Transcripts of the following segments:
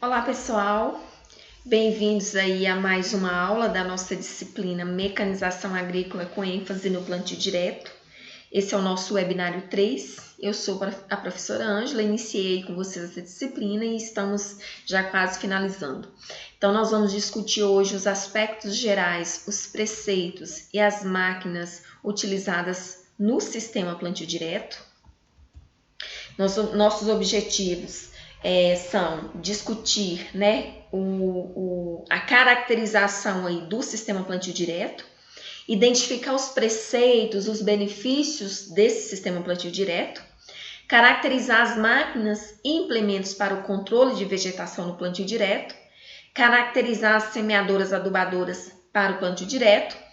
Olá pessoal, bem-vindos aí a mais uma aula da nossa disciplina Mecanização Agrícola com ênfase no plantio direto. Esse é o nosso webinário 3. Eu sou a professora Ângela, iniciei com vocês essa disciplina e estamos já quase finalizando. Então nós vamos discutir hoje os aspectos gerais, os preceitos e as máquinas utilizadas no sistema plantio direto. Nossos objetivos são discutir, a caracterização aí do sistema plantio direto, identificar os preceitos, os benefícios desse sistema plantio direto, caracterizar as máquinas e implementos para o controle de vegetação no plantio direto, caracterizar as semeadoras adubadoras para o plantio direto.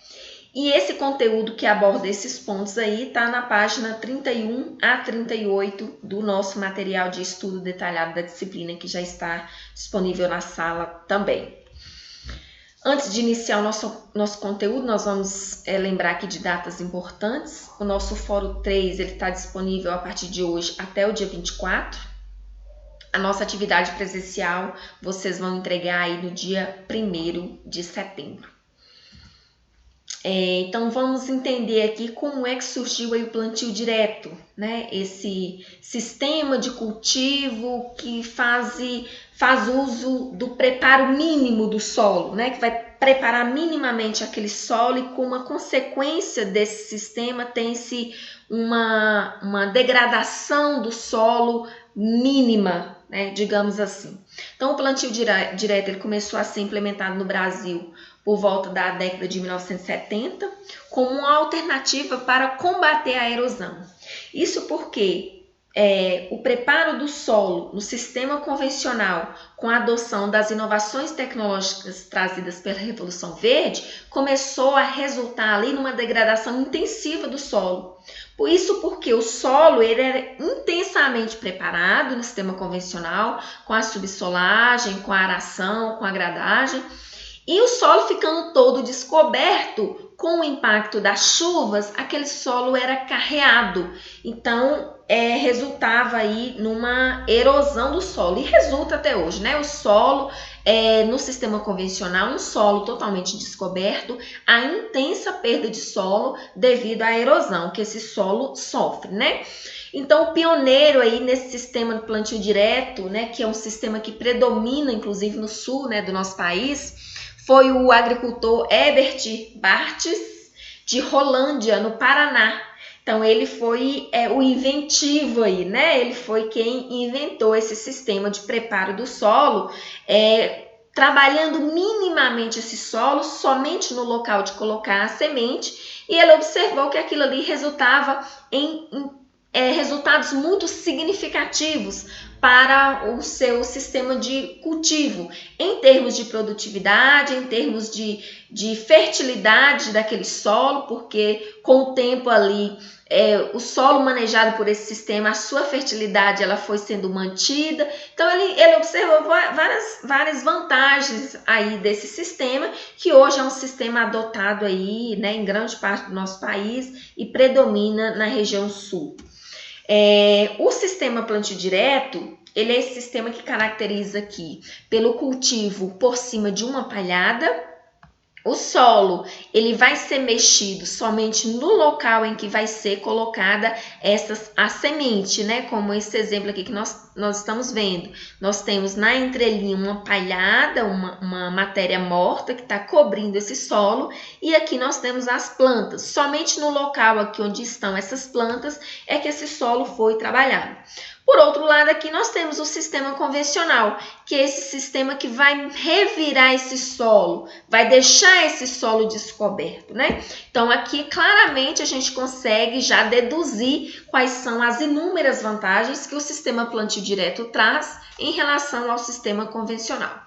E esse conteúdo que aborda esses pontos aí está na página 31 a 38 do nosso material de estudo detalhado da disciplina, que já está disponível na sala também. Antes de iniciar o nosso conteúdo, nós vamos lembrar aqui de datas importantes. O nosso Fórum 3 está disponível a partir de hoje até o dia 24. A nossa atividade presencial vocês vão entregar aí no dia 1º de setembro. Então vamos entender aqui como é que surgiu aí o plantio direto, né? Esse sistema de cultivo que faz uso do preparo mínimo do solo, né? Que vai preparar minimamente aquele solo e com uma consequência desse sistema tem-se uma degradação do solo mínima, né? Digamos assim. Então o plantio direto ele começou a ser implementado no Brasil por volta da década de 1970, como uma alternativa para combater a erosão. Isso porque o preparo do solo no sistema convencional, com a adoção das inovações tecnológicas trazidas pela Revolução Verde, começou a resultar ali numa degradação intensiva do solo. Por isso porque o solo ele era intensamente preparado no sistema convencional, com a subsolagem, com a aração, com a gradagem, e o solo ficando todo descoberto, com o impacto das chuvas, aquele solo era carreado. Então, resultava aí numa erosão do solo. E resulta até hoje, né? O solo, no sistema convencional, um solo totalmente descoberto, a intensa perda de solo devido à erosão que esse solo sofre, né? Então, o pioneiro aí nesse sistema de plantio direto, né, que é um sistema que predomina, inclusive, no sul, né, do nosso país, foi o agricultor Herbert Bartz, de Rolândia, no Paraná. Então, ele foi o inventivo aí, né? Ele foi quem inventou esse sistema de preparo do solo, trabalhando minimamente esse solo, somente no local de colocar a semente, e ele observou que aquilo ali resultava em resultados muito significativos para o seu sistema de cultivo, em termos de produtividade, em termos de fertilidade daquele solo, porque com o tempo ali, o solo manejado por esse sistema, a sua fertilidade ela foi sendo mantida. Então, ele observou várias vantagens aí desse sistema, que hoje é um sistema adotado aí, né, em grande parte do nosso país e predomina na região sul. O sistema plantio direto, ele é esse sistema que caracteriza aqui pelo cultivo por cima de uma palhada. O solo, ele vai ser mexido somente no local em que vai ser colocada a semente, né? Como esse exemplo aqui que nós estamos vendo. Nós temos na entrelinha uma palhada, uma matéria morta que está cobrindo esse solo, e aqui nós temos as plantas. Somente no local aqui onde estão essas plantas é que esse solo foi trabalhado. Por outro lado, aqui nós temos o sistema convencional, que é esse sistema que vai revirar esse solo, vai deixar esse solo descoberto, né? Então, aqui claramente a gente consegue já deduzir quais são as inúmeras vantagens que o sistema plantio direto traz em relação ao sistema convencional.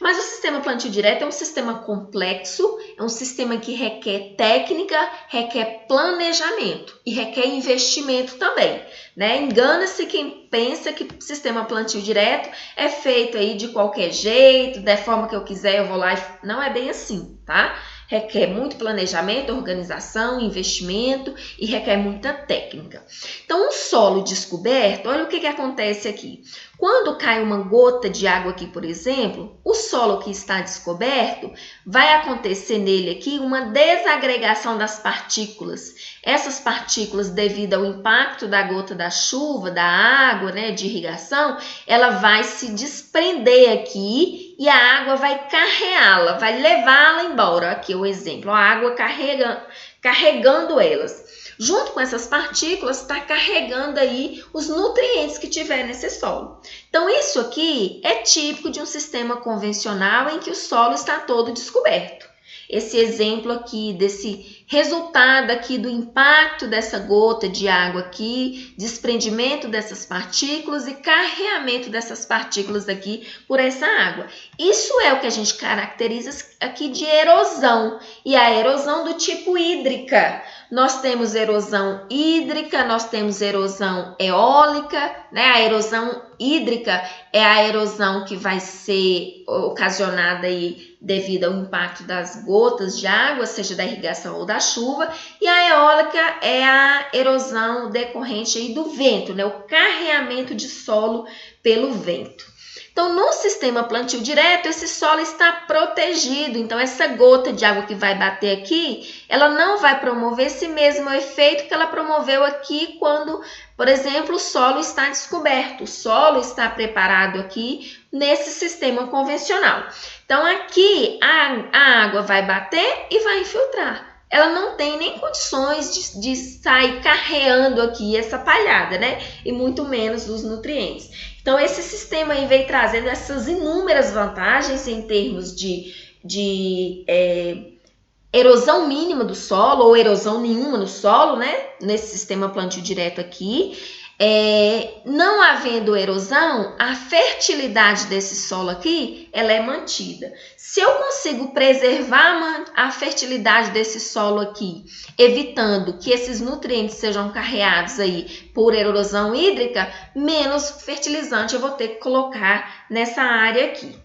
Mas o sistema plantio direto é um sistema complexo, é um sistema que requer técnica, requer planejamento e requer investimento também, né? Engana-se quem pensa que o sistema plantio direto é feito aí de qualquer jeito, da forma que eu quiser eu vou lá e... Não é bem assim, tá? Requer muito planejamento, organização, investimento e requer muita técnica. Então, um solo descoberto, olha o que acontece aqui. Quando cai uma gota de água aqui, por exemplo, o solo que está descoberto, vai acontecer nele aqui uma desagregação das partículas. Essas partículas, devido ao impacto da gota da chuva, da água, né, de irrigação, ela vai se desprender aqui e a água vai carreá-la, vai levá-la embora. Aqui é o exemplo, a água carregando elas. Junto com essas partículas, está carregando aí os nutrientes que tiver nesse solo. Então, isso aqui é típico de um sistema convencional em que o solo está todo descoberto. Esse exemplo aqui, desse resultado aqui do impacto dessa gota de água aqui, desprendimento dessas partículas e carreamento dessas partículas aqui por essa água. Isso é o que a gente caracteriza aqui de erosão, e a erosão do tipo hídrica. Nós temos erosão hídrica, nós temos erosão eólica, né? A erosão hídrica é a erosão que vai ser ocasionada aí devido ao impacto das gotas de água, seja da irrigação ou da chuva, e a eólica é a erosão decorrente aí do vento, né? O carreamento de solo pelo vento. Então, no sistema plantio direto, esse solo está protegido. Então, essa gota de água que vai bater aqui, ela não vai promover esse mesmo efeito que ela promoveu aqui quando, por exemplo, o solo está descoberto. O solo está preparado aqui nesse sistema convencional. Então, aqui a água vai bater e vai infiltrar. Ela não tem nem condições de sair carreando aqui essa palhada, né? E muito menos os nutrientes. Então, esse sistema aí veio trazendo essas inúmeras vantagens em termos de erosão mínima do solo ou erosão nenhuma no solo, né? Nesse sistema plantio direto aqui. Não havendo erosão, a fertilidade desse solo aqui, ela é mantida. Se eu consigo preservar a fertilidade desse solo aqui, evitando que esses nutrientes sejam carreados aí por erosão hídrica, menos fertilizante eu vou ter que colocar nessa área aqui.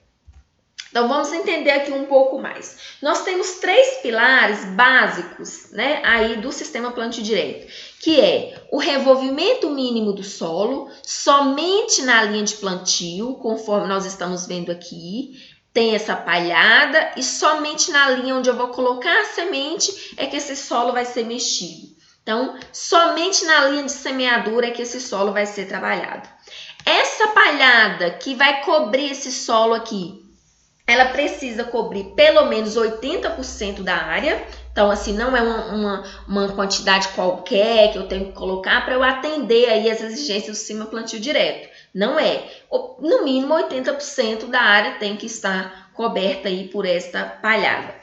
Então, vamos entender aqui um pouco mais. Nós temos 3 pilares básicos, né, aí do sistema plantio direto, que é o revolvimento mínimo do solo, somente na linha de plantio, conforme nós estamos vendo aqui, tem essa palhada, e somente na linha onde eu vou colocar a semente é que esse solo vai ser mexido. Então, somente na linha de semeadura é que esse solo vai ser trabalhado. Essa palhada que vai cobrir esse solo aqui, ela precisa cobrir pelo menos 80% da área. Então, assim, não é uma quantidade qualquer que eu tenho que colocar para eu atender aí as exigências do sistema plantio direto. Não é. No mínimo, 80% da área tem que estar coberta aí por esta palhada.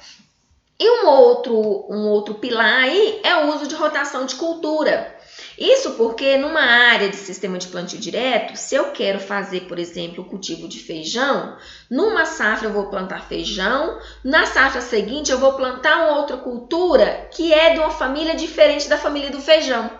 E um outro pilar aí é o uso de rotação de cultura. Isso porque numa área de sistema de plantio direto, se eu quero fazer, por exemplo, o cultivo de feijão, numa safra eu vou plantar feijão, na safra seguinte eu vou plantar uma outra cultura que é de uma família diferente da família do feijão.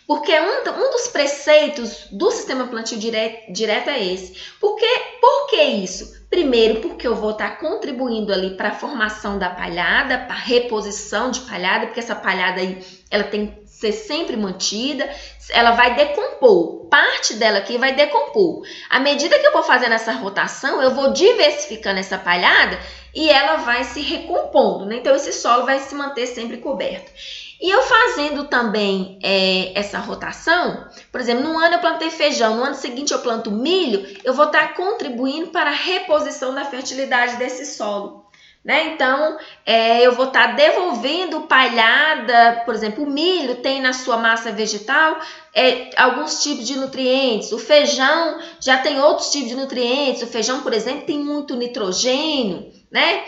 Porque um dos preceitos do sistema plantio direto é esse. Por que isso? Primeiro, porque eu vou estar contribuindo ali para a formação da palhada, para a reposição de palhada, porque essa palhada aí ela tem que ser sempre mantida, ela vai decompor, parte dela aqui vai decompor. À medida que eu vou fazendo essa rotação, eu vou diversificando essa palhada e ela vai se recompondo, né? Então, esse solo vai se manter sempre coberto. E eu fazendo também essa rotação, por exemplo, num ano eu plantei feijão, no ano seguinte eu planto milho, eu vou estar contribuindo para a reposição da fertilidade desse solo, né? Então, eu vou estar devolvendo palhada, por exemplo, o milho tem na sua massa vegetal alguns tipos de nutrientes, o feijão já tem outros tipos de nutrientes, o feijão, por exemplo, tem muito nitrogênio, né?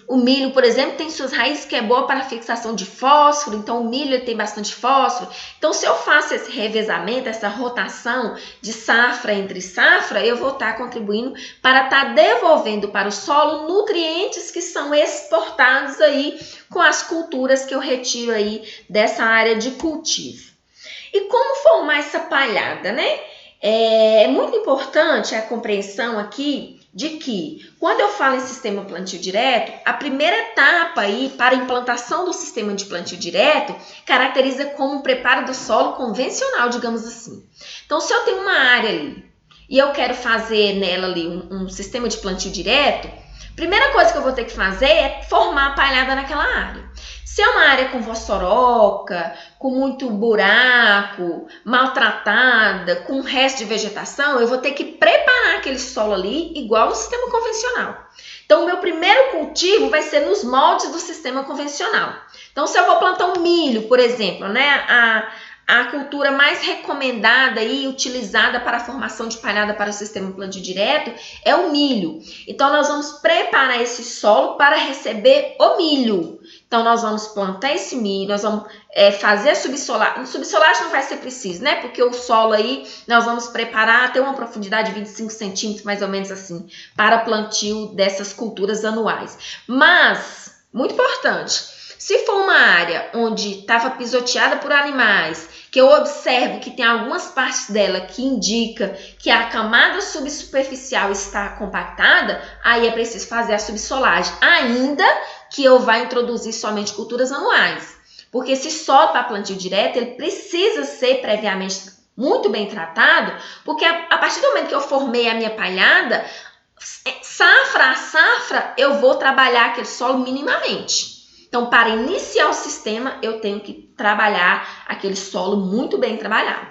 O milho, por exemplo, tem suas raízes que é boa para a fixação de fósforo, então o milho ele tem bastante fósforo. Então, se eu faço esse revezamento, essa rotação de safra entre safra, eu vou estar contribuindo para estar devolvendo para o solo nutrientes que são exportados aí com as culturas que eu retiro aí dessa área de cultivo. E como formar essa palhada, né? É muito importante a compreensão aqui de que, quando eu falo em sistema plantio direto, a primeira etapa aí para a implantação do sistema de plantio direto caracteriza como um preparo do solo convencional, digamos assim. Então, se eu tenho uma área ali e eu quero fazer nela ali um sistema de plantio direto, a primeira coisa que eu vou ter que fazer é formar a palhada naquela área. Se é uma área com vossoroca, com muito buraco, maltratada, com resto de vegetação, eu vou ter que preparar aquele solo ali igual no sistema convencional. Então, o meu primeiro cultivo vai ser nos moldes do sistema convencional. Então, se eu vou plantar um milho, por exemplo, né, a cultura mais recomendada e utilizada para a formação de palhada para o sistema plantio direto é o milho. Então, nós vamos preparar esse solo para receber o milho. Então, nós vamos plantar esse milho, nós vamos fazer a subsolagem. Subsolagem não vai ser preciso, né? Porque o solo aí, nós vamos preparar até uma profundidade de 25 centímetros, mais ou menos assim, para plantio dessas culturas anuais. Mas, muito importante, se for uma área onde estava pisoteada por animais, que eu observo que tem algumas partes dela que indica que a camada subsuperficial está compactada, aí é preciso fazer a subsolagem, ainda que eu vá introduzir somente culturas anuais. Porque esse solo para plantio direto, ele precisa ser previamente muito bem tratado, porque a partir do momento que eu formei a minha palhada, safra a safra, eu vou trabalhar aquele solo minimamente. Então, para iniciar o sistema, eu tenho que trabalhar aquele solo muito bem trabalhado.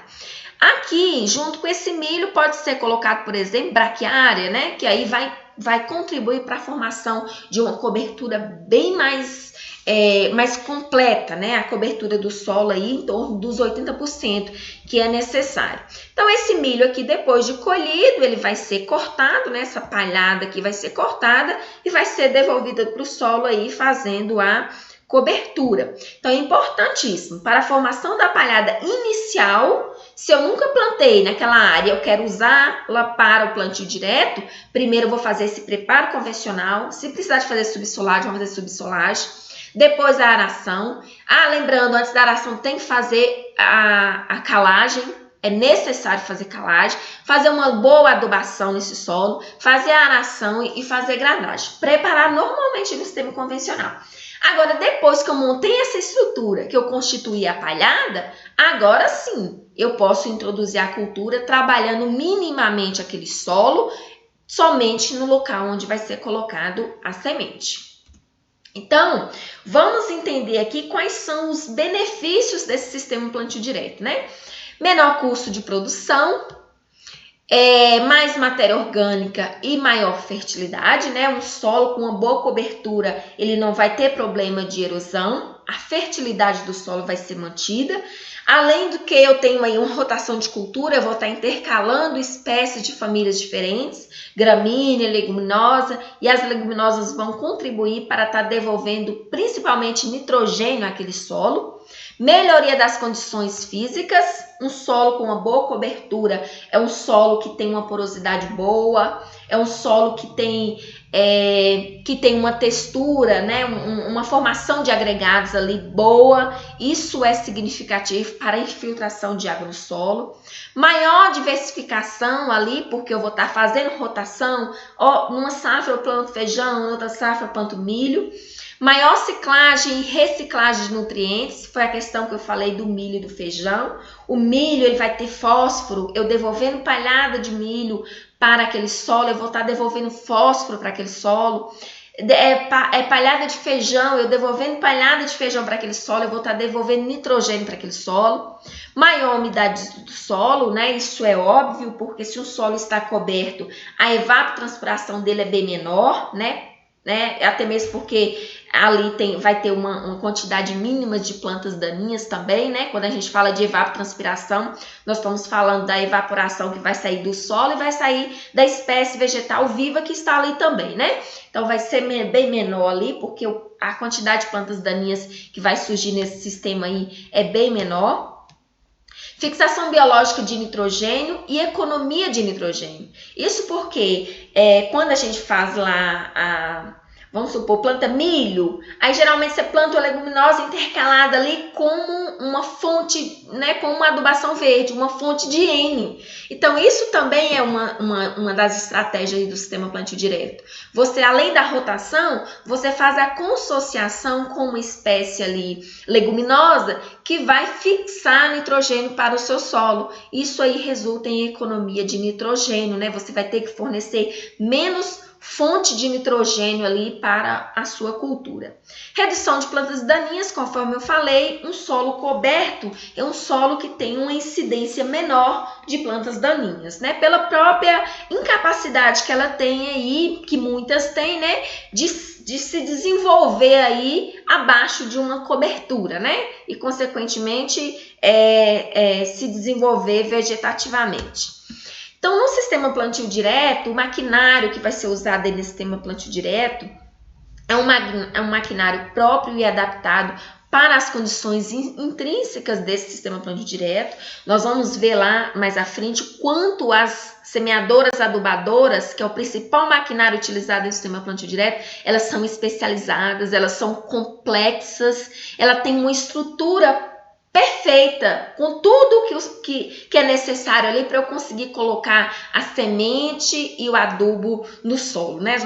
Aqui, junto com esse milho, pode ser colocado, por exemplo, braquiária, né? Que aí vai contribuir para a formação de uma cobertura bem mais completa, né? A cobertura do solo aí em torno dos 80% que é necessário. Então, esse milho aqui, depois de colhido, ele vai ser cortado, né? Essa palhada aqui vai ser cortada e vai ser devolvida para o solo aí, fazendo a cobertura. Então, é importantíssimo para a formação da palhada inicial. Se eu nunca plantei naquela área, eu quero usá-la para o plantio direto, primeiro eu vou fazer esse preparo convencional. Se precisar de fazer subsolagem, vamos fazer subsolagem. Depois a aração. Lembrando, antes da aração tem que fazer a calagem. É necessário fazer calagem, fazer uma boa adubação nesse solo, fazer a aração e fazer gradagem. Preparar normalmente no sistema convencional. Agora, depois que eu montei essa estrutura, que eu constituí a palhada, agora sim eu posso introduzir a cultura trabalhando minimamente aquele solo, somente no local onde vai ser colocado a semente. Então, vamos entender aqui quais são os benefícios desse sistema plantio direto, né? Menor custo de produção, mais matéria orgânica e maior fertilidade, né? Um solo com uma boa cobertura, ele não vai ter problema de erosão, a fertilidade do solo vai ser mantida. Além do que eu tenho aí uma rotação de cultura, eu vou estar intercalando espécies de famílias diferentes, gramínea, leguminosa, e as leguminosas vão contribuir para estar devolvendo principalmente nitrogênio àquele solo. Melhoria das condições físicas, um solo com uma boa cobertura é um solo que tem uma porosidade boa, é um solo que tem uma textura, né? Uma formação de agregados ali boa, isso é significativo para a infiltração de água no solo. Maior diversificação ali, porque eu vou estar fazendo rotação, numa safra eu planto feijão, outra safra eu planto milho. Maior ciclagem e reciclagem de nutrientes, foi a questão que eu falei do milho e do feijão. O milho ele vai ter fósforo, eu devolvendo palhada de milho para aquele solo, eu vou estar devolvendo fósforo para aquele solo. Palhada de feijão, eu devolvendo palhada de feijão para aquele solo, eu vou estar devolvendo nitrogênio para aquele solo. Maior umidade do solo, né? Isso é óbvio, porque se o solo está coberto, a evapotranspiração dele é bem menor, né? Até mesmo porque ali vai ter uma quantidade mínima de plantas daninhas também, né? Quando a gente fala de evapotranspiração, nós estamos falando da evaporação que vai sair do solo e vai sair da espécie vegetal viva que está ali também, né? Então, vai ser bem menor ali, porque a quantidade de plantas daninhas que vai surgir nesse sistema aí é bem menor. Fixação biológica de nitrogênio e economia de nitrogênio. Isso porque quando a gente faz lá Vamos supor, planta milho, aí geralmente você planta uma leguminosa intercalada ali com uma fonte, né, com uma adubação verde, uma fonte de N. Então, isso também é uma das estratégias aí do sistema plantio direto. Você, além da rotação, você faz a consociação com uma espécie ali leguminosa que vai fixar nitrogênio para o seu solo. Isso aí resulta em economia de nitrogênio, né? Você vai ter que fornecer menos fonte de nitrogênio ali para a sua cultura. Redução de plantas daninhas, conforme eu falei, um solo coberto é um solo que tem uma incidência menor de plantas daninhas, né? Pela própria incapacidade que ela tem aí, que muitas têm, né? De se desenvolver aí abaixo de uma cobertura, né? E, consequentemente, se desenvolver vegetativamente. Então, no sistema plantio direto, o maquinário que vai ser usado aí nesse sistema plantio direto é um maquinário próprio e adaptado para as condições intrínsecas desse sistema plantio direto. Nós vamos ver lá mais à frente quanto as semeadoras adubadoras, que é o principal maquinário utilizado no sistema plantio direto, elas são especializadas, elas são complexas, ela tem uma estrutura perfeita, com tudo que é necessário ali para eu conseguir colocar a semente e o adubo no solo, né?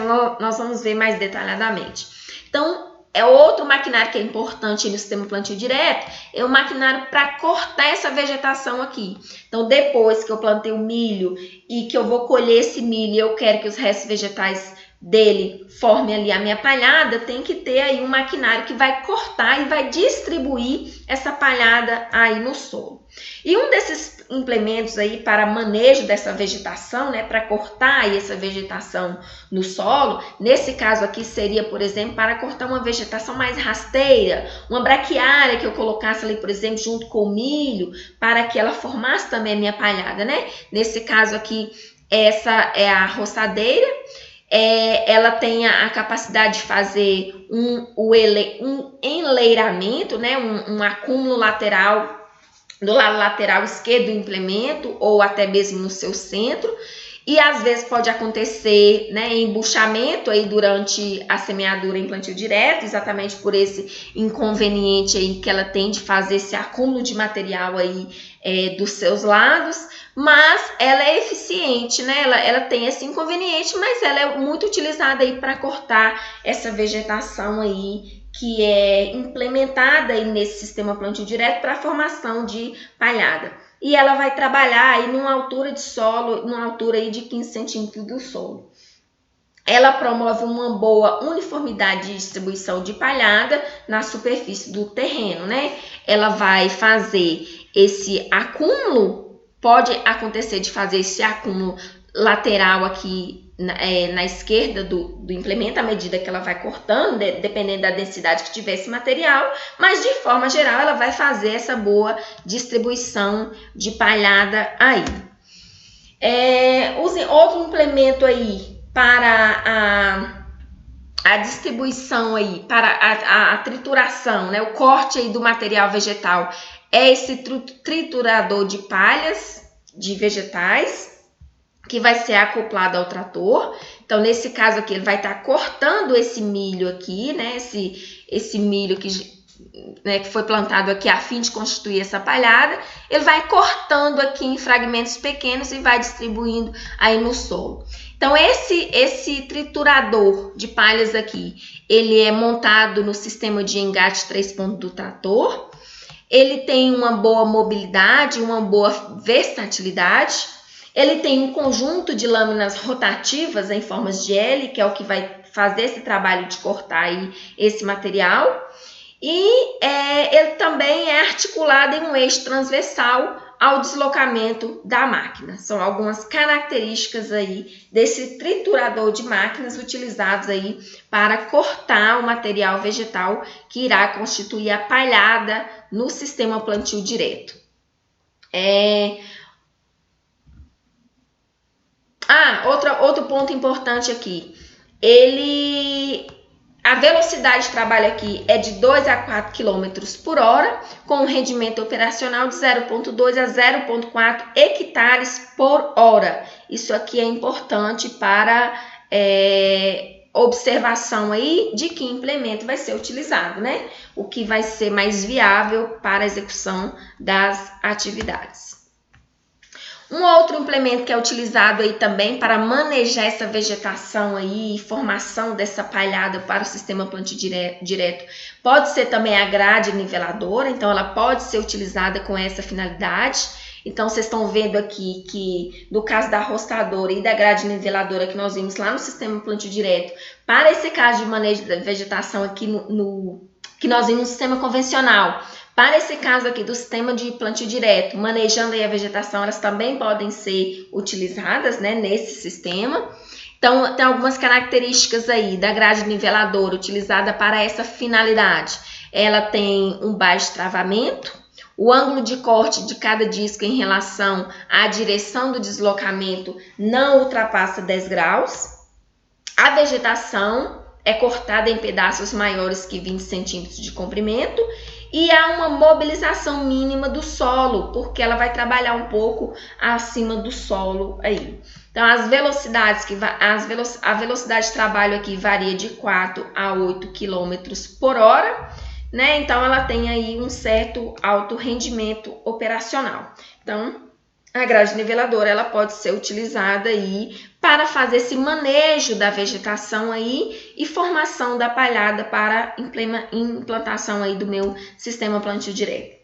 Nós vamos ver mais detalhadamente. Então, é outro maquinário que é importante no sistema plantio direto, é o maquinário para cortar essa vegetação aqui. Então, depois que eu plantei o milho e que eu vou colher esse milho e eu quero que os restos vegetais dele forme ali a minha palhada, tem que ter aí um maquinário que vai cortar e vai distribuir essa palhada aí no solo. E um desses implementos aí para manejo dessa vegetação, né, para cortar aí essa vegetação no solo, nesse caso aqui seria, por exemplo, para cortar uma vegetação mais rasteira, uma braquiária que eu colocasse ali, por exemplo, junto com o milho, para que ela formasse também a minha palhada, né? Nesse caso aqui, essa é a roçadeira. Ela tem a capacidade de fazer um enleiramento, né? Um acúmulo lateral do lado lateral esquerdo do implemento ou até mesmo no seu centro. E às vezes pode acontecer, né, embuchamento aí durante a semeadura em plantio direto, exatamente por esse inconveniente aí que ela tem de fazer esse acúmulo de material aí dos seus lados, mas ela é eficiente, né? Ela tem esse inconveniente, mas ela é muito utilizada aí para cortar essa vegetação aí que é implementada aí nesse sistema plantio direto para a formação de palhada. E ela vai trabalhar aí numa altura de solo, numa altura aí de 15 centímetros do solo. Ela promove uma boa uniformidade de distribuição de palhada na superfície do terreno, né? Ela vai fazer esse acúmulo, pode acontecer de fazer esse acúmulo lateral aqui na esquerda do implemento, à medida que ela vai cortando, dependendo da densidade que tiver esse material, mas de forma geral ela vai fazer essa boa distribuição de palhada aí. Outro implemento aí para a distribuição aí, para a trituração, né, o corte aí do material vegetal, é esse triturador de palhas de vegetais, que vai ser acoplado ao trator. Então, nesse caso aqui, ele vai estar cortando esse milho aqui, né? Esse milho que foi plantado aqui a fim de constituir essa palhada. Ele vai cortando aqui em fragmentos pequenos e vai distribuindo aí no solo. Então, esse triturador de palhas aqui, ele é montado no sistema de engate 3 pontos do trator. Ele tem uma boa mobilidade, uma boa versatilidade. Ele tem um conjunto de lâminas rotativas em formas de L, que é o que vai fazer esse trabalho de cortar aí esse material. E ele também é articulado em um eixo transversal ao deslocamento da máquina. São algumas características aí desse triturador de máquinas utilizados aí para cortar o material vegetal que irá constituir a palhada no sistema plantio direto. Outro ponto importante aqui, a velocidade de trabalho aqui é de 2 a 4 km por hora, com um rendimento operacional de 0,2 a 0,4 hectares por hora. Isso aqui é importante para observação aí de que implemento vai ser utilizado, né? O que vai ser mais viável para a execução das atividades. Um outro implemento que é utilizado aí também para manejar essa vegetação aí, formação dessa palhada para o sistema plantio direto, pode ser também a grade niveladora, então ela pode ser utilizada com essa finalidade. Então, vocês estão vendo aqui que, no caso da arrostadora e da grade niveladora que nós vimos lá no sistema plantio direto, para esse caso de manejo da vegetação aqui que nós vimos no sistema convencional, para esse caso aqui do sistema de plantio direto, manejando aí a vegetação, elas também podem ser utilizadas, né, nesse sistema. Então, tem algumas características aí da grade niveladora utilizada para essa finalidade. Ela tem um baixo travamento, o ângulo de corte de cada disco em relação à direção do deslocamento não ultrapassa 10 graus. A vegetação é cortada em pedaços maiores que 20 centímetros de comprimento e há uma mobilização mínima do solo, porque ela vai trabalhar um pouco acima do solo aí. Então, as velocidades a velocidade de trabalho aqui varia de 4 a 8 km por hora. Né? Então, ela tem aí um certo alto rendimento operacional. Então, a grade niveladora ela pode ser utilizada aí para fazer esse manejo da vegetação aí e formação da palhada para implantação aí do meu sistema plantio direto.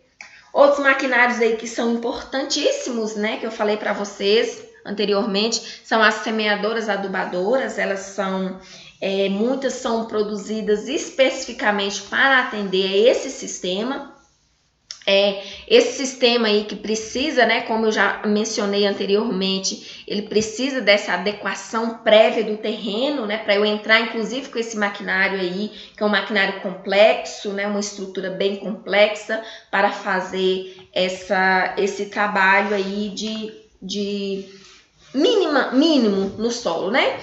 Outros maquinários aí que são importantíssimos, né, que eu falei para vocês anteriormente, são as semeadoras adubadoras. Elas são muitas são produzidas especificamente para atender a esse sistema. Esse sistema aí que precisa, né, como eu já mencionei anteriormente, ele precisa dessa adequação prévia do terreno, né, para eu entrar inclusive com esse maquinário aí, que é um maquinário complexo, né, uma estrutura bem complexa para fazer esse trabalho aí de mínimo no solo, né?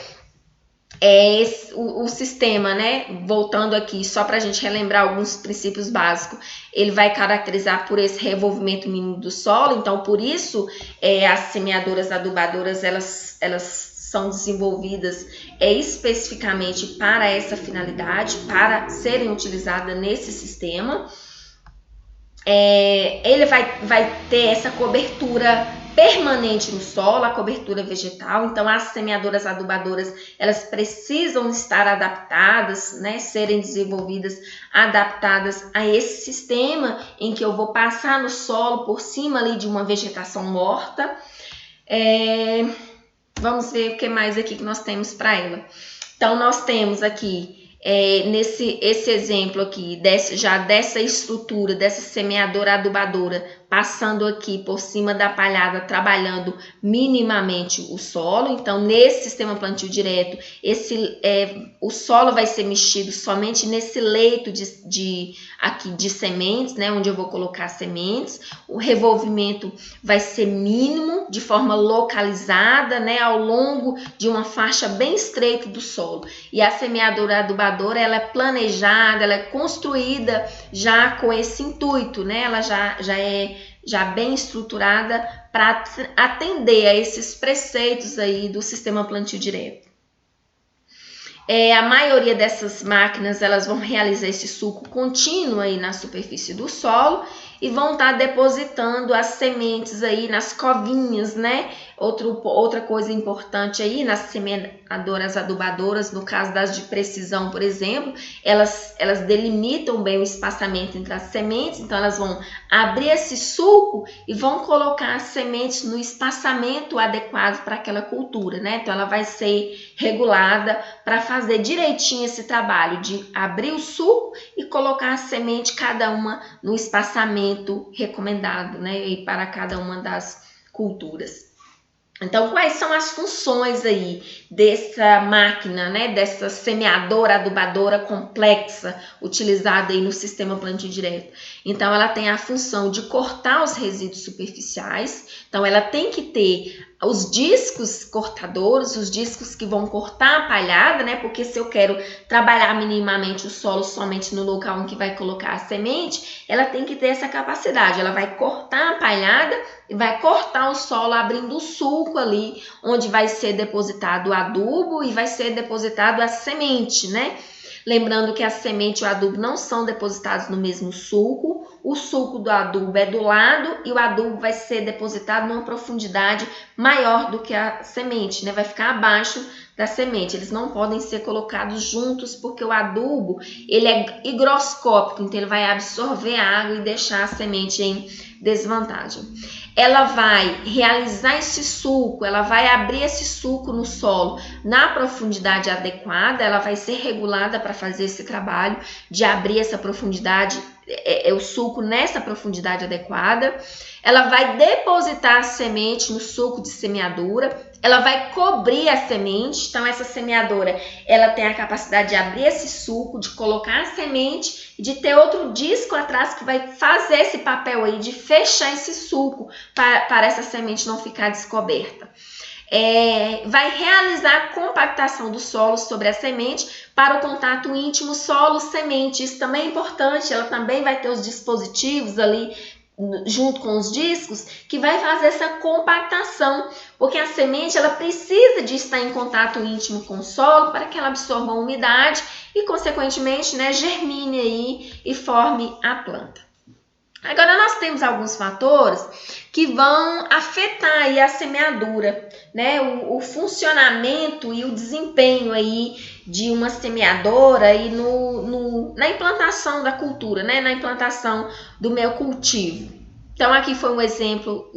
O sistema, né, voltando aqui, só para a gente relembrar alguns princípios básicos, ele vai caracterizar por esse revolvimento mínimo do solo. Então, por isso, as semeadoras adubadoras, elas são desenvolvidas especificamente para essa finalidade, para serem utilizadas nesse sistema. Ele vai ter essa cobertura permanente no solo, a cobertura vegetal. Então, as semeadoras adubadoras, elas precisam estar adaptadas, né, serem desenvolvidas, adaptadas a esse sistema em que eu vou passar no solo por cima ali de uma vegetação morta. Vamos ver o que mais aqui que nós temos para ela. Então, nós temos aqui esse exemplo aqui, dessa estrutura, dessa semeadora adubadora, passando aqui por cima da palhada, trabalhando minimamente o solo. Então, nesse sistema plantio direto, o solo vai ser mexido somente nesse leito de sementes, né, onde eu vou colocar sementes. O revolvimento vai ser mínimo, de forma localizada, né, ao longo de uma faixa bem estreita do solo. E a semeadora adubadora, ela é planejada, ela é construída já com esse intuito, né? Ela já é bem estruturada para atender a esses preceitos aí do sistema plantio direto. A maioria dessas máquinas, elas vão realizar esse sulco contínuo aí na superfície do solo e vão estar depositando as sementes aí nas covinhas, né? Outra coisa importante aí, nas semeadoras adubadoras, no caso das de precisão, por exemplo, elas delimitam bem o espaçamento entre as sementes. Então, elas vão abrir esse sulco e vão colocar as sementes no espaçamento adequado para aquela cultura, né? Então, ela vai ser regulada para fazer direitinho esse trabalho de abrir o sulco e colocar a semente, cada uma no espaçamento recomendado, né? E para cada uma das culturas. Então, quais são as funções aí dessa máquina, né, dessa semeadora adubadora complexa utilizada aí no sistema plantio direto? Então, ela tem a função de cortar os resíduos superficiais. Então, ela tem que ter os discos cortadores, os discos que vão cortar a palhada, né? Porque se eu quero trabalhar minimamente o solo somente no local em que vai colocar a semente, ela tem que ter essa capacidade. Ela vai cortar a palhada e vai cortar o solo, abrindo o sulco ali, onde vai ser depositado o adubo e vai ser depositado a semente, né? Lembrando que a semente e o adubo não são depositados no mesmo sulco. O sulco do adubo é do lado e o adubo vai ser depositado numa profundidade maior do que a semente, né? Vai ficar abaixo da semente. Eles não podem ser colocados juntos porque o adubo ele é higroscópico, então ele vai absorver a água e deixar a semente em desvantagem. Ela vai realizar esse sulco, ela vai abrir esse sulco no solo na profundidade adequada, ela vai ser regulada para fazer esse trabalho de abrir essa profundidade, o sulco nessa profundidade adequada. Ela vai depositar a semente no sulco de semeadura, ela vai cobrir a semente, então essa semeadora ela tem a capacidade de abrir esse sulco, de colocar a semente e de ter outro disco atrás que vai fazer esse papel aí de fechar esse sulco para essa semente não ficar descoberta. Vai realizar a compactação do solo sobre a semente para o contato íntimo solo-semente. Isso também é importante, ela também vai ter os dispositivos ali junto com os discos que vai fazer essa compactação, porque a semente ela precisa de estar em contato íntimo com o solo para que ela absorva a umidade e consequentemente, né, germine aí e forme a planta. Agora nós temos alguns fatores que vão afetar aí a semeadura, né? O funcionamento e o desempenho aí de uma semeadora aí na implantação da cultura, né? Na implantação do meu cultivo. Então aqui foi o exemplo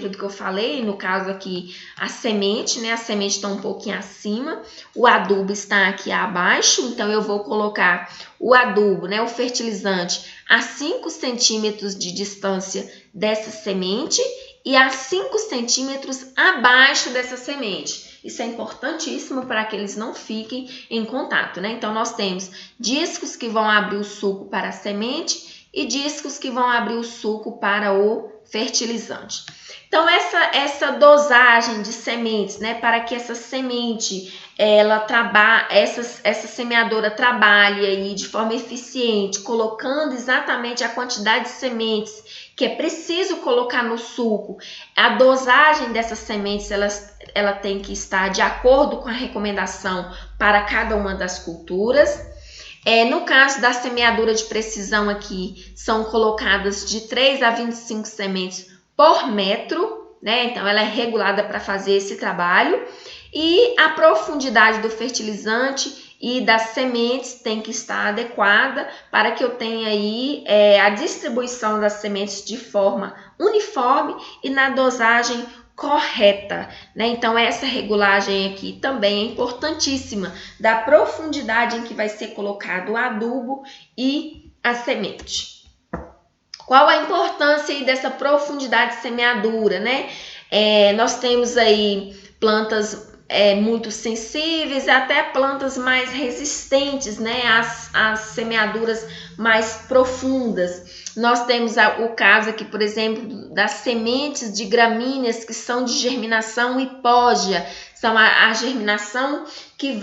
do que eu falei, no caso aqui a semente, né? A semente está um pouquinho acima, o adubo está aqui abaixo, então eu vou colocar o adubo, né? O fertilizante a 5 centímetros de distância dessa semente e a 5 centímetros abaixo dessa semente. Isso é importantíssimo para que eles não fiquem em contato, né? Então nós temos discos que vão abrir o sulco para a semente e discos que vão abrir o sulco para o fertilizante. Então, essa dosagem de sementes, né, para que essa semente, essa semeadora trabalhe aí de forma eficiente, colocando exatamente a quantidade de sementes que é preciso colocar no sulco, a dosagem dessas sementes, ela tem que estar de acordo com a recomendação para cada uma das culturas. No caso da semeadura de precisão aqui, são colocadas de 3 a 25 sementes por metro, né? Então, ela é regulada para fazer esse trabalho. E a profundidade do fertilizante e das sementes tem que estar adequada para que eu tenha aí a distribuição das sementes de forma uniforme e na dosagem correta, né? Então essa regulagem aqui também é importantíssima da profundidade em que vai ser colocado o adubo e a semente. Qual a importância aí dessa profundidade de semeadura, né? Nós temos aí plantas muito sensíveis, até plantas mais resistentes, né, às semeaduras mais profundas. Nós temos o caso aqui, por exemplo, das sementes de gramíneas que são de germinação hipógea. São a germinação que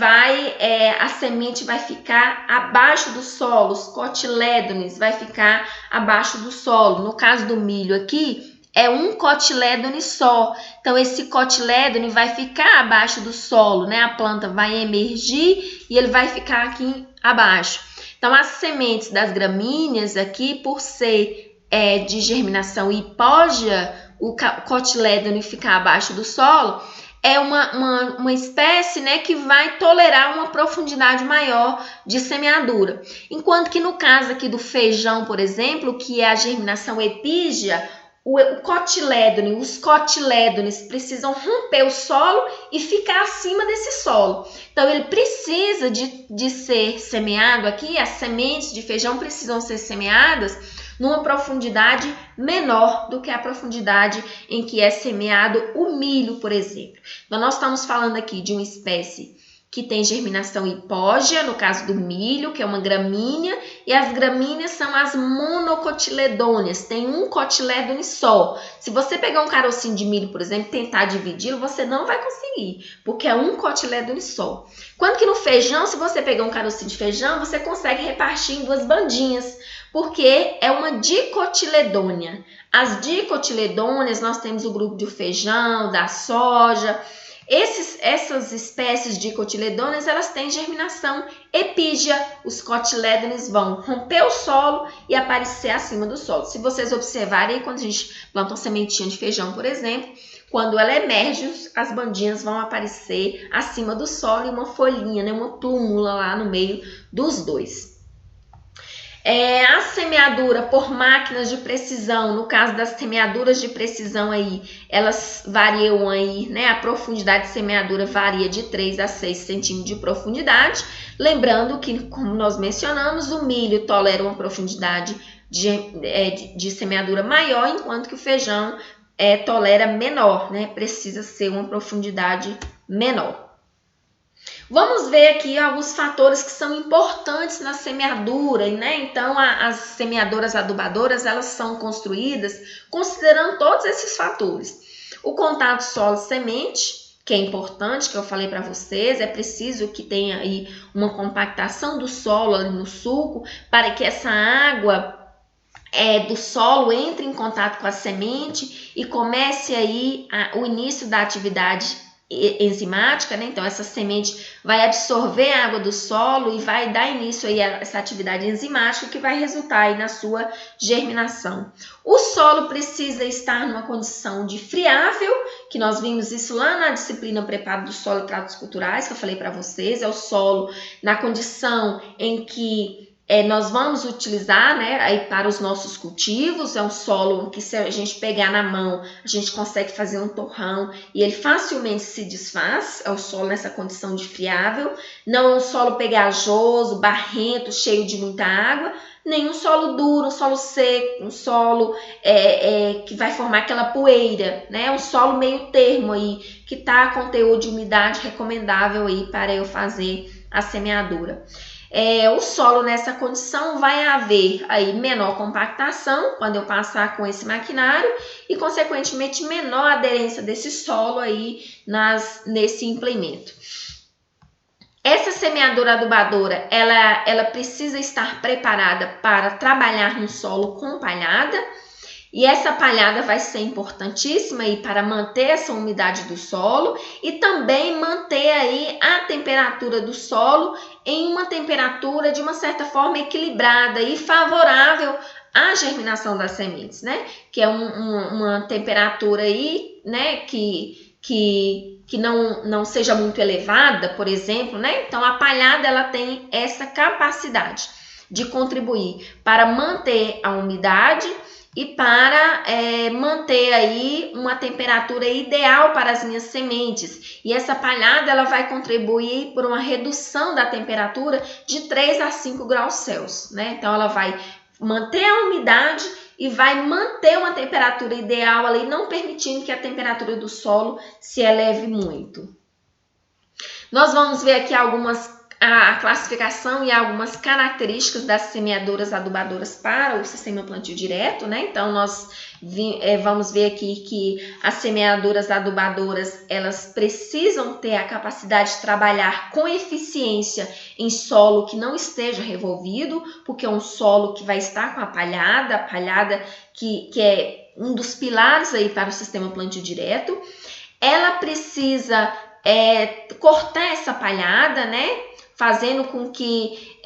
a semente vai ficar abaixo do solo, os cotilédones vai ficar abaixo do solo. No caso do milho aqui, é um cotilédone só. Então, esse cotilédone vai ficar abaixo do solo, né? A planta vai emergir e ele vai ficar aqui abaixo. Então, as sementes das gramíneas aqui, por ser de germinação hipógea, o cotilédone ficar abaixo do solo, é uma espécie, né, que vai tolerar uma profundidade maior de semeadura. Enquanto que no caso aqui do feijão, por exemplo, que é a germinação epígea, os cotilédones precisam romper o solo e ficar acima desse solo. Então, ele precisa de ser semeado aqui, as sementes de feijão precisam ser semeadas numa profundidade menor do que a profundidade em que é semeado o milho, por exemplo. Então, nós estamos falando aqui de uma espécie que tem germinação hipógea, no caso do milho, que é uma gramínea, e as gramíneas são as monocotiledôneas, tem um cotilédone só. Se você pegar um carocinho de milho, por exemplo, e tentar dividi-lo, você não vai conseguir, porque é um cotilédone só. Quando que no feijão, se você pegar um carocinho de feijão, você consegue repartir em duas bandinhas, porque é uma dicotiledônea. As dicotiledôneas, nós temos o grupo do feijão, da soja. Essas espécies de cotiledôneas, elas têm germinação epígea. Os cotilédones vão romper o solo e aparecer acima do solo. Se vocês observarem, quando a gente planta uma sementinha de feijão, por exemplo, quando ela emerge, as bandinhas vão aparecer acima do solo e uma folhinha, né, uma plúmula lá no meio dos dois. A semeadura por máquinas de precisão, no caso das semeaduras de precisão aí, elas variam aí, né? A profundidade de semeadura varia de 3 a 6 centímetros de profundidade. Lembrando que, como nós mencionamos, o milho tolera uma profundidade de semeadura maior, enquanto que o feijão tolera menor, né? Precisa ser uma profundidade menor. Vamos ver aqui alguns fatores que são importantes na semeadura, né? Então, as semeadoras adubadoras, elas são construídas considerando todos esses fatores. O contato solo-semente, que é importante, que eu falei para vocês, é preciso que tenha aí uma compactação do solo ali no sulco, para que essa água do solo entre em contato com a semente e comece aí o início da atividade enzimática, né? Então essa semente vai absorver a água do solo e vai dar início aí a essa atividade enzimática que vai resultar aí na sua germinação. O solo precisa estar numa condição de friável, que nós vimos isso lá na disciplina Preparo do Solo e Tratos Culturais, que eu falei para vocês, é o solo na condição em que nós vamos utilizar, né, aí para os nossos cultivos. É um solo que, se a gente pegar na mão, a gente consegue fazer um torrão e ele facilmente se desfaz. É o solo nessa condição de friável. Não é um solo pegajoso, barrento, cheio de muita água, nem um solo duro, um solo seco, um solo que vai formar aquela poeira, né? Um solo meio termo aí, que está com teor de umidade recomendável aí para eu fazer a semeadura. O solo nessa condição vai haver aí menor compactação quando eu passar com esse maquinário e, consequentemente, menor aderência desse solo aí nesse implemento. Essa semeadora adubadora, ela precisa estar preparada para trabalhar no solo com palhada. E essa palhada vai ser importantíssima aí para manter essa umidade do solo e também manter aí a temperatura do solo em uma temperatura de uma certa forma equilibrada e favorável à germinação das sementes, né? Que é uma temperatura aí, né, que não seja muito elevada, por exemplo, né? Então a palhada ela tem essa capacidade de contribuir para manter a umidade e para manter aí uma temperatura ideal para as minhas sementes. E essa palhada ela vai contribuir por uma redução da temperatura de 3 a 5 graus Celsius, né? Então ela vai manter a umidade e vai manter uma temperatura ideal ali, não permitindo que a temperatura do solo se eleve muito. Nós vamos ver aqui a classificação e algumas características das semeadoras adubadoras para o sistema plantio direto, né? Então, nós vamos ver aqui que as semeadoras adubadoras, elas precisam ter a capacidade de trabalhar com eficiência em solo que não esteja revolvido, porque é um solo que vai estar com a palhada que é um dos pilares aí para o sistema plantio direto. Ela precisa cortar essa palhada, né? Fazendo com que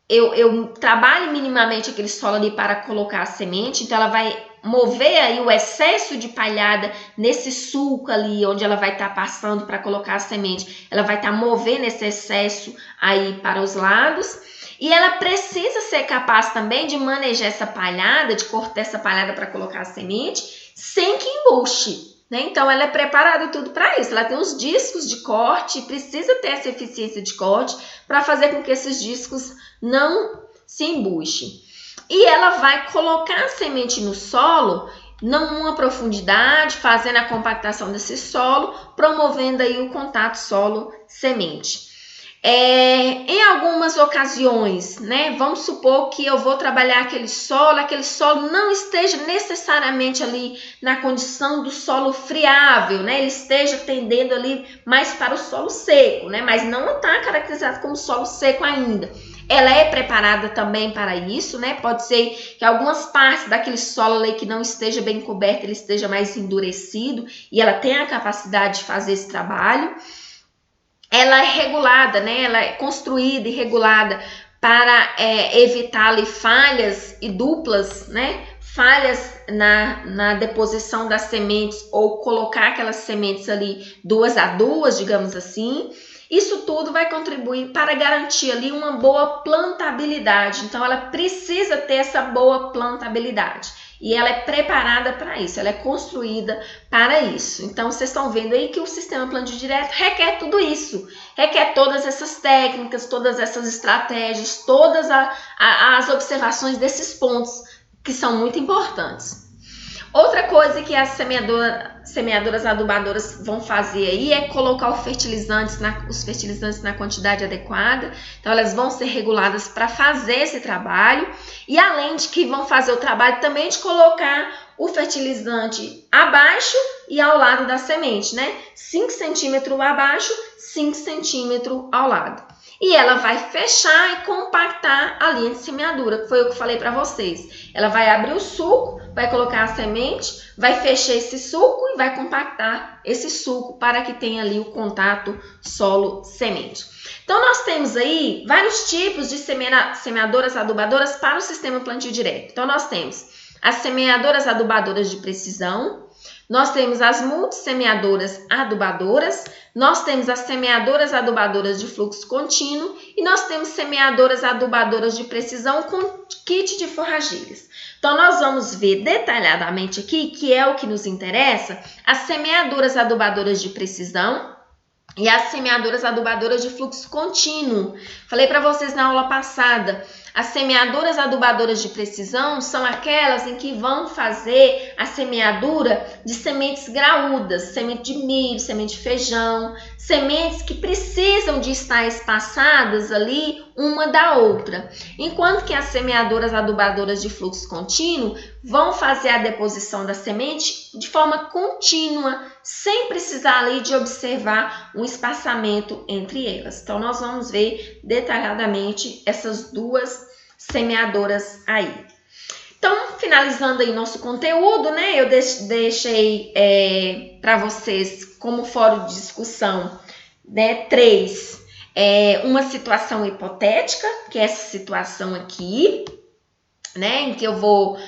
eu trabalhe minimamente aquele solo ali para colocar a semente. Então, ela vai mover aí o excesso de palhada nesse sulco ali, onde ela vai estar passando para colocar a semente. Ela vai estar movendo esse excesso aí para os lados. E ela precisa ser capaz também de manejar essa palhada, de cortar essa palhada para colocar a semente, sem que embuste. Então, ela é preparada tudo para isso. Ela tem os discos de corte, precisa ter essa eficiência de corte para fazer com que esses discos não se embuchem. E ela vai colocar a semente no solo numa profundidade, fazendo a compactação desse solo, promovendo aí o contato solo-semente. Em algumas ocasiões, né, vamos supor que eu vou trabalhar aquele solo não esteja necessariamente ali na condição do solo friável, né, ele esteja tendendo ali mais para o solo seco, né, mas não está caracterizado como solo seco ainda. Ela é preparada também para isso, né? Pode ser que algumas partes daquele solo ali que não esteja bem coberto, ele esteja mais endurecido e ela tenha a capacidade de fazer esse trabalho. Ela é regulada, né? Ela é construída e regulada para evitar ali falhas e duplas, né? Falhas na deposição das sementes ou colocar aquelas sementes ali 2 a 2, digamos assim. Isso tudo vai contribuir para garantir ali uma boa plantabilidade. Então, ela precisa ter essa boa plantabilidade. E ela é preparada para isso, ela é construída para isso. Então, vocês estão vendo aí que o sistema plantio direto requer tudo isso. Requer todas essas técnicas, todas essas estratégias, todas as observações desses pontos que são muito importantes. Outra coisa que as semeadoras adubadoras vão fazer aí é colocar os fertilizantes na quantidade adequada. Então, elas vão ser reguladas para fazer esse trabalho. E além de que vão fazer o trabalho também de colocar o fertilizante abaixo e ao lado da semente, né? 5 centímetros abaixo, 5 centímetros ao lado. E ela vai fechar e compactar a linha de semeadura, que foi o que eu falei para vocês. Ela vai abrir o suco, vai colocar a semente, vai fechar esse suco e vai compactar esse suco para que tenha ali o contato solo-semente. Então, nós temos aí vários tipos de semeadoras adubadoras para o sistema plantio direto. Então, nós temos as semeadoras adubadoras de precisão, nós temos as multissemeadoras adubadoras, nós temos as semeadoras adubadoras de fluxo contínuo e nós temos semeadoras adubadoras de precisão com kit de forragilhas. Então, nós vamos ver detalhadamente aqui, que é o que nos interessa, as semeadoras adubadoras de precisão e as semeadoras adubadoras de fluxo contínuo. Falei para vocês na aula passada, as semeadoras adubadoras de precisão são aquelas em que vão fazer a semeadura de sementes graúdas, semente de milho, semente de feijão, sementes que precisam de estar espaçadas ali uma da outra. Enquanto que as semeadoras adubadoras de fluxo contínuo vão fazer a deposição da semente de forma contínua, sem precisar ali de observar um espaçamento entre elas. Então, nós vamos ver detalhadamente essas duas semeadoras aí. Então, finalizando aí nosso conteúdo, né? Eu deixei para vocês como fórum de discussão, né? 3. Uma situação hipotética, que é essa situação aqui, né? Em que eu vou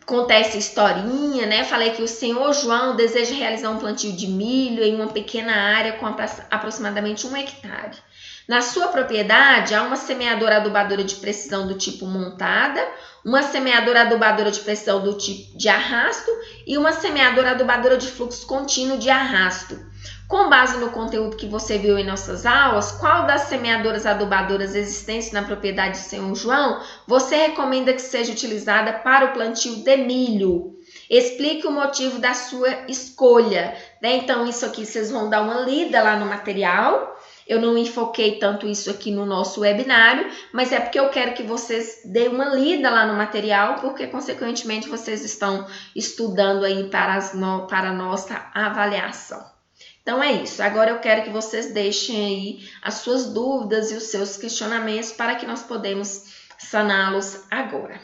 contar essa historinha, né? Falei que o senhor João deseja realizar um plantio de milho em uma pequena área com aproximadamente 1 hectare. Na sua propriedade, há uma semeadora adubadora de precisão do tipo montada, uma semeadora adubadora de precisão do tipo de arrasto e uma semeadora adubadora de fluxo contínuo de arrasto. Com base no conteúdo que você viu em nossas aulas, qual das semeadoras adubadoras existentes na propriedade de Senhor João você recomenda que seja utilizada para o plantio de milho? Explique o motivo da sua escolha, né? Então, isso aqui vocês vão dar uma lida lá no material. Eu não enfoquei tanto isso aqui no nosso webinário, mas é porque eu quero que vocês deem uma lida lá no material, porque, consequentemente, vocês estão estudando aí para a nossa avaliação. Então, é isso. Agora, eu quero que vocês deixem aí as suas dúvidas e os seus questionamentos para que nós podemos saná-los agora.